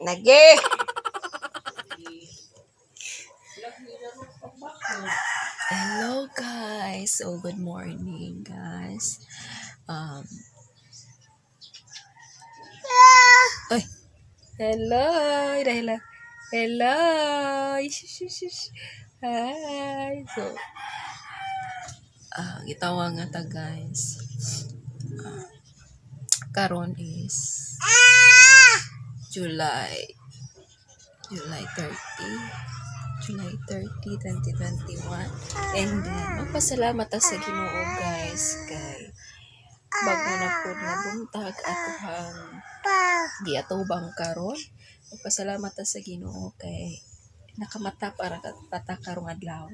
Lagi. Hello guys. So good morning guys. Ay. Hello. Hello. Hello. Hi. So gitawa nga ta guys. Karon is July 30, 2021. And then, magpasalamat ta sa Ginoo guys kay bago na pud nga buntag atohang giatubang karon. Magpasalamat ta sa Ginoo kay nakamata para pata karong adlaw.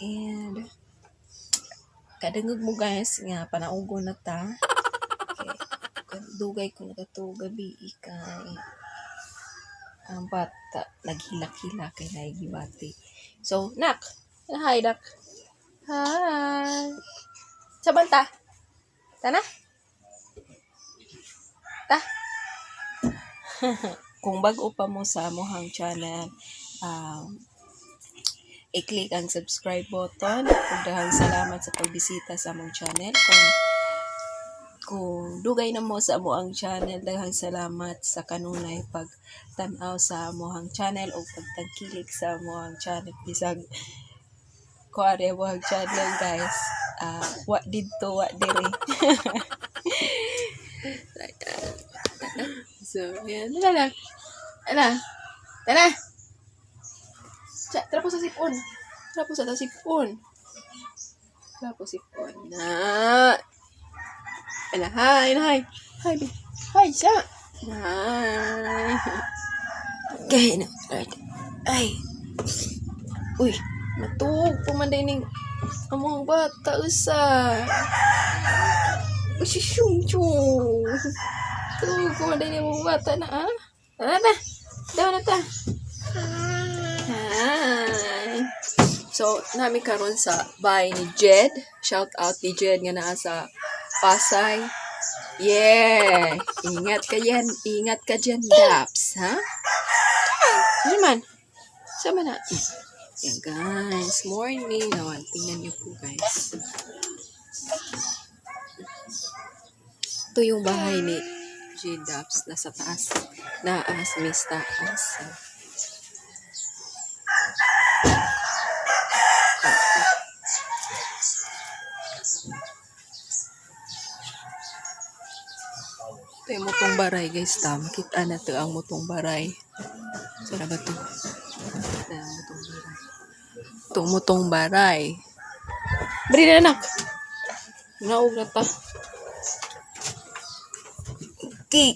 And kadungog mo guys nga panaugo na ta. Okay. Dugay ko na to gabi kay ang bata naghila-hila kay naigibati. So, nak. Hi, nak. Hi. Saban ta? Tana? Ta? Kung bago pa mo sa amuhang channel, i-click ang subscribe button. Daghang salamat sa pagbisita sa among channel. Kung dugay na mo sa amuhang channel, daghang salamat sa kanunay pagtanaw sa amuhang channel o pagtangkilik sa amuhang channel. Bisag ko ari amuhang channel guys. Wa didto, wa diri. So, yan. Ala. Tara. Tara po sa sipon. Na. Hi. Hi, siya. Hi. Okay, na. Right. Ay. Uy, matug pumanday ning among bata usa. Uy, syung. Tug pumanday ning among bata na, Tara na. Daw na ta. Hi. So, nami karon sa bahay ni Jed. Shout out ni Jed nga naa sa Pasay. Yeah. Ingat ka dyan, Daps. Ha? Ano man? Sama na. Yan, guys. Morning. Nawan. Tingnan niyo po, guys. Ito yung bahay ni J. Daps. Nasa taas. Naas, miss taas. Ito yung mutong baray guys. Makita na ito ang mutong baray. Saan ba ito? Ito mutong baray. Bari na anak. Naog na ta. Okay.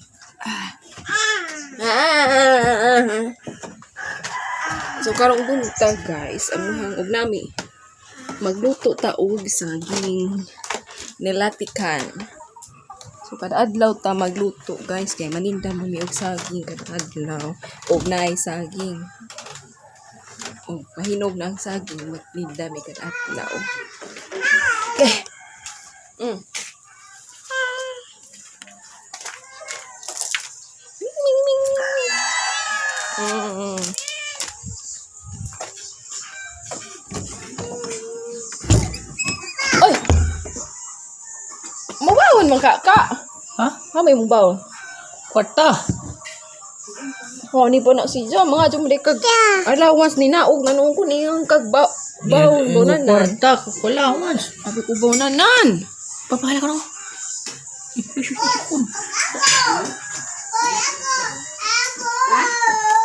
So karong buntag guys. Amuhang og nami. Magluto ta og saging nilatikan. So, kada adlaw ta magluto, guys. Kaya maninda mo og saging kada adlaw. Og naay saging. Og mahinog na ang saging. Maninda mi kada adlaw. Okay. Oy! Mabawon man ka. Ha? May mabawon. Kwarta. Ni po na si Jom. Mga Jom di kag allowance ni naog. Nanong ko niyang kag bawon bonanan. Kwarta. Allowance. Sabi ko bonanan. Papahala ka na.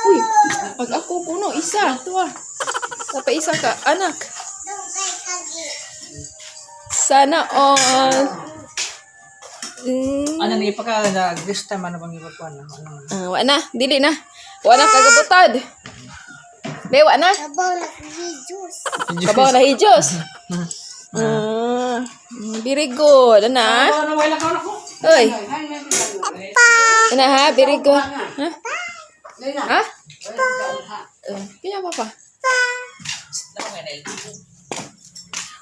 Uy, pag ako puno, isa. Ito Sapa isa ka, anak. Sana all. Ano na ipaka this time ano bang ipakuan na? Wa na, dili na. Wa na kagabutad. Bewa na. Kabaw na hijos. Very good, anak. Ano wala ka na ko? Oy. Ana ha, very good. Ha? Kaya papa.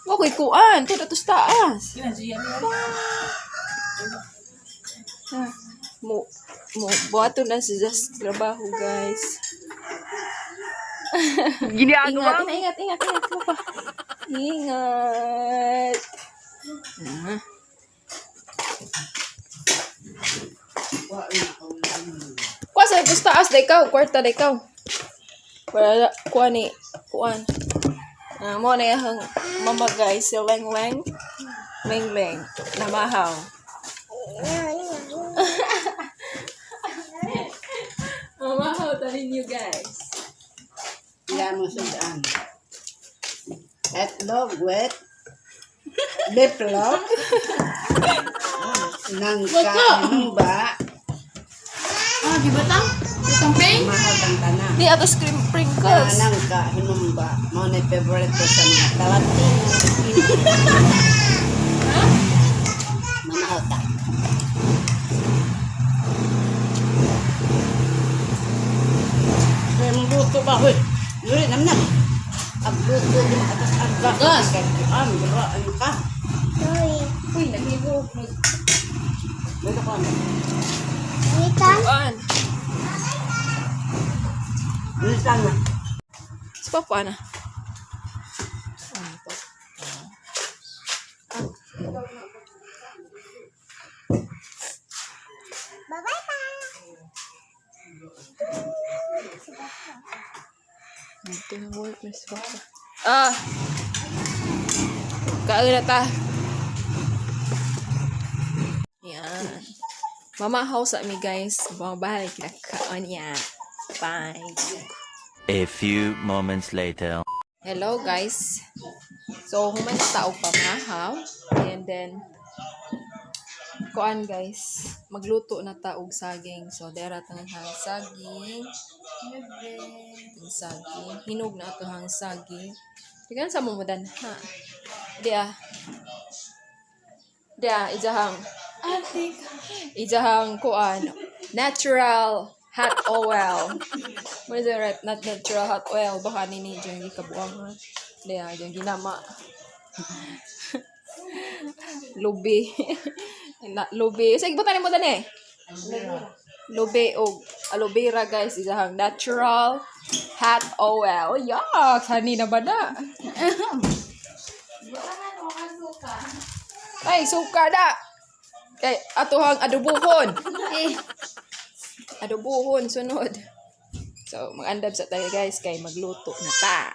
Wa ko'y kuan, to taas. buhato na siya sa trabaho, guys. Ginagawa Ingat. Ano pa? Ingat. Ah. Kuha sa gusto taas na ikaw. Kwarta na ikaw. Kuha ni. Kuhaan. Mo na yung mama guys. Si Leng Leng. Namahaw. Namahaw tali niyo guys. Yan mo sudaan. Etlog with biplog. Nangka ba? Di ba tang? Itong pink? Mahal ang tanan. Di ato sprinkles. Nangka hinumba. Mao na favorite ko sa mga talating. Mamahal ta. Kaya magluto ba? Hoy! Yuri, namnak. Agluto di atas agga. Gas. Ano ka? Uy, nahihirap. Dito ko ano? Kuhaan. Bilisan na. Si Papa na. Ito na work na si Papa. Kain na ta. Yan. Mamahaw sa mi guys. Bumabalik na kaon niya. Bye. A few moments later. Hello guys. So, human na tao pamahaw. And then, kuan guys. Magluto na taog saging. So, dera tang saging. Ang saging. Hinog na ito hang saging. Tingnan sa mumudan. Ha? Ijahang kuan. Natural hot oil. What is it right? Not natural hot oil. Baka nini dyan kabuang ha. Dyan ginama. Lubi. Lubi. Sige, butan mo dan eh. Lubi o aloe vera guys. Ijahang natural hot oil. Yuck! Hani na ba na? Ay, suka na! Kay, atuhang adobuhon. Adobuhon, sunod. So, mag-andab sa tayo guys, kay magluto na ta.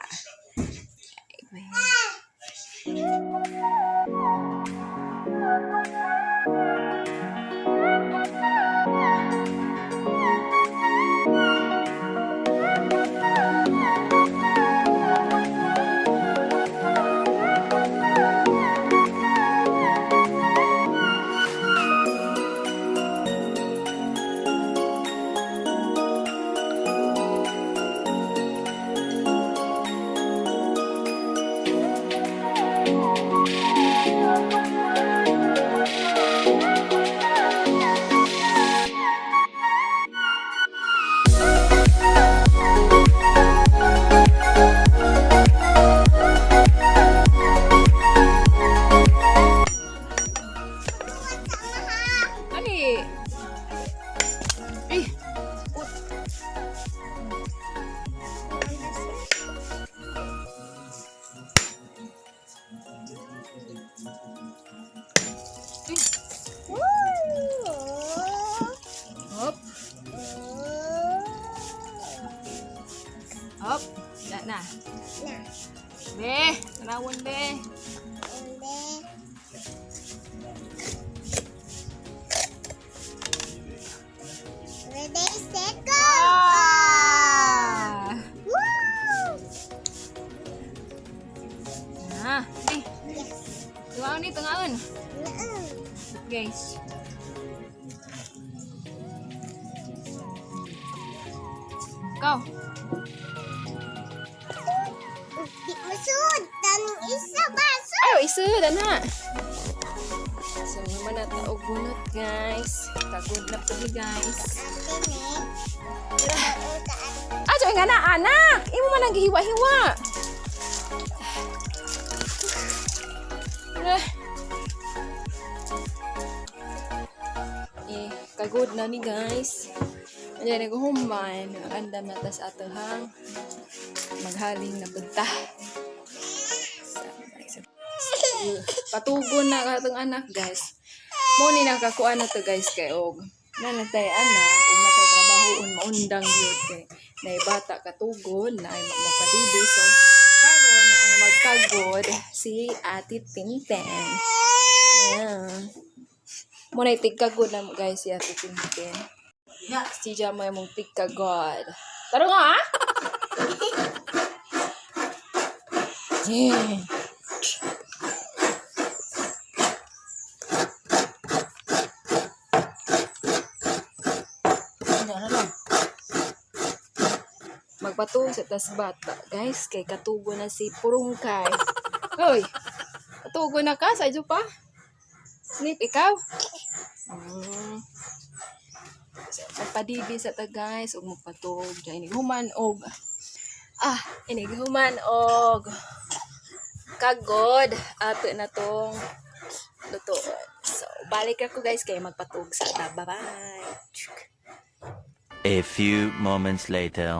Ani? Hop. Hop. Yan na. Be, tanawon be. Ready, set, go! Ah! Ah, eh. Tuwaon ni tungaon. Guys. Go. Di masud, tanong isa baso. Ayo, isu dan ha. So, naman na taog bunot, guys. Tagod na po ni guys. Ajo, nga na, anak. Imo man ang gihiwa-hiwa. kagod na ni guys. Ayan, naghuman. Andam na tas atohang maghaling na punta. Patugon na katong anak guys. Mo ni nakakuha na to guys kay og nanatay anak ug natay trabahoon maundang gyud kay nay bata katugon na ay mapadidi so karon ang magkagod si Ate Tintin. Ayan. Mo na tigkagod na mo guys si Ate Tintin. Si Jamo yung mong tigkagod. Taro nga ha? Yeah. Magpatuog sa tas bata, guys, kay katugo na si Purungkay. Hoy, katugo na ka, sa pa? Sleep, ikaw? Magpadibi sa ta, guys, ug magpatuog. Inighuman og, inighuman og kagod. Ato na tong lutoon. So, balik ako, guys, kay magpatuog sa ta. Bye-bye. A few moments later.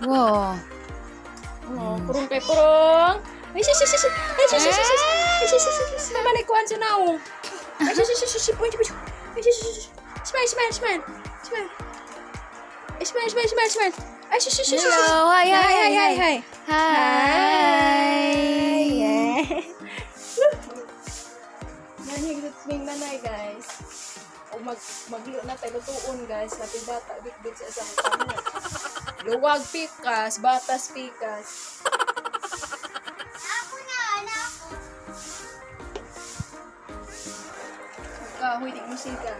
Wow. Oh, purong kay purong. Ay, sis. Ay, sis. Mamalikuan sa nao. Ay, sis. Punch. Ay, sis. Smile. Ay, smile. Ay, sis. Hello, hi. Nanyag nanay, guys. O maglo na tayo lutuon, guys. Pati bata, bit sa isang kamo. Luwag pikas, batas pikas. Ako na, anak. Kahoy, di musika.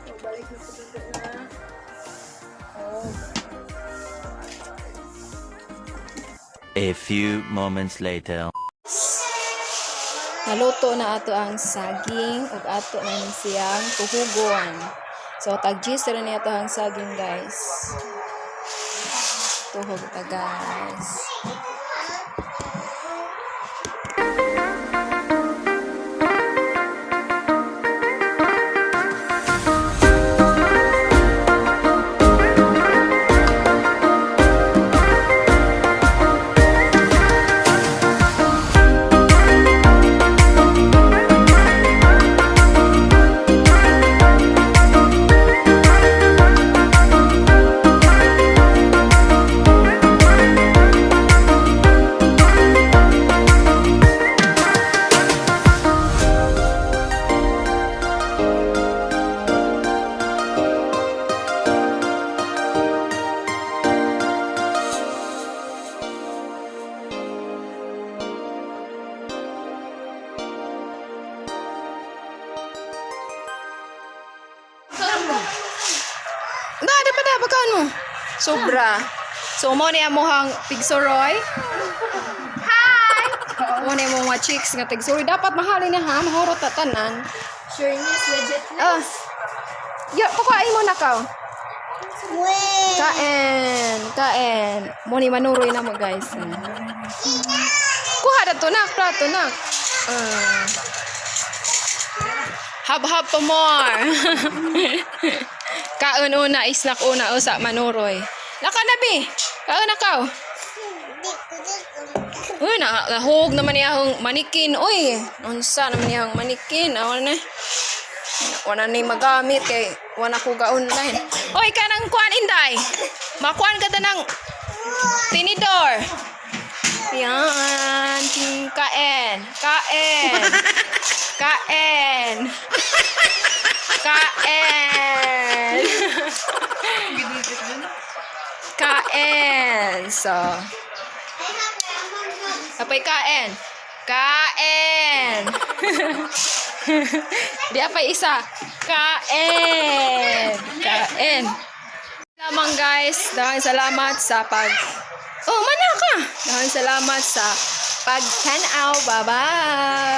So, balik na dito na. Oh. A few moments later. Naluto na ato ang saging ug ato na ni siyang tuhugon. So tag-gist ra ni ato ang saging, guys. Tuhog ta, guys. Bakan mo. Sobra. So, mo ni amuhang tigsoroy. Hi! Mo ni mo mga chicks nga tigsoroy. Dapat mahalin na ha. Mahurot na tanan. Sureness, legitness. Ah. Yo, kukain mo na ka. Wait. Kain. Mo ni manuroy na mo, guys. Kuha na to na. Plato na. Hab-hab pa more. Kaon una, snack una, usa, manuroy. Laka na, bi. Kaon na ka. Uy, nahog naman niyang manikin. Uy, unsa naman niyang manikin. Wala na magamit kay wala ko ga-online. Uy, kanang kuan, Inday. Makuan ka ta ng tinidor. Yan. Kain. Kain. Kain. Kain. Kain. So, apay kain. Kain. Di apay isa. Kain. Kain. Lamang guys, dahil salamat sa Oh, mana ka? Dahil salamat sa pagtanaw. Bye-bye.